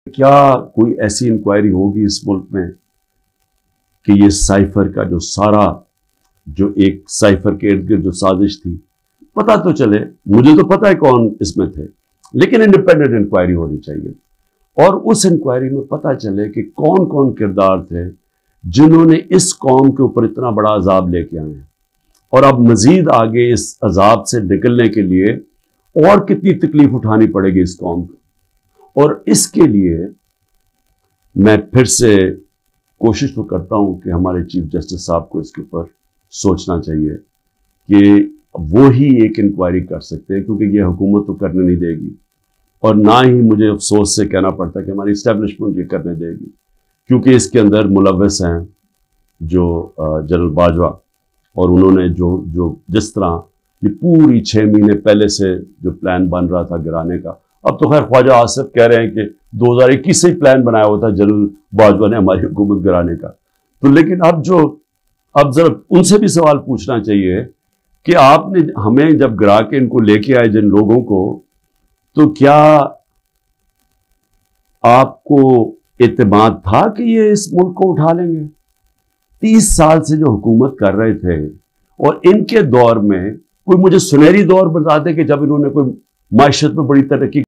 क्या कोई ऐसी इंक्वायरी होगी इस मुल्क में कि ये साइफर का जो सारा जो एक साइफर के इर्द गिर्द जो साजिश थी, पता तो चले। मुझे तो पता है कौन इसमें थे, लेकिन इंडिपेंडेंट इंक्वायरी होनी चाहिए और उस इंक्वायरी में पता चले कि कौन कौन किरदार थे जिन्होंने इस कौम के ऊपर इतना बड़ा अजाब लेके आए हैं और अब मजीद आगे इस अजाब से निकलने के लिए और कितनी तकलीफ उठानी पड़ेगी इस कौम को। और इसके लिए मैं फिर से कोशिश तो करता हूं कि हमारे चीफ जस्टिस साहब को इसके ऊपर सोचना चाहिए कि वो ही एक इंक्वायरी कर सकते हैं, क्योंकि ये हुकूमत तो करने नहीं देगी और ना ही मुझे अफसोस से कहना पड़ता कि हमारी इस्टेब्लिशमेंट ये करने देगी, क्योंकि इसके अंदर मुलव्वस हैं जो जनरल बाजवा, और उन्होंने जो जिस तरह ये पूरी 6 महीने पहले से जो प्लान बन रहा था गिराने का, अब तो खैर ख्वाजा आसिफ कह रहे हैं कि 2021 से ही प्लान बनाया हुआ था जनरल बाजवा ने हमारी हुकूमत गिराने का। तो लेकिन अब जरा उनसे भी सवाल पूछना चाहिए कि आपने हमें जब गिरा के इनको लेके आए जिन लोगों को, तो क्या आपको एतमाद था कि ये इस मुल्क को उठा लेंगे? 30 साल से जो हुकूमत कर रहे थे और इनके दौर में कोई मुझे सुनहरी दौर बता दे कि जब इन्होंने कोई मायशत में बड़ी तरक्की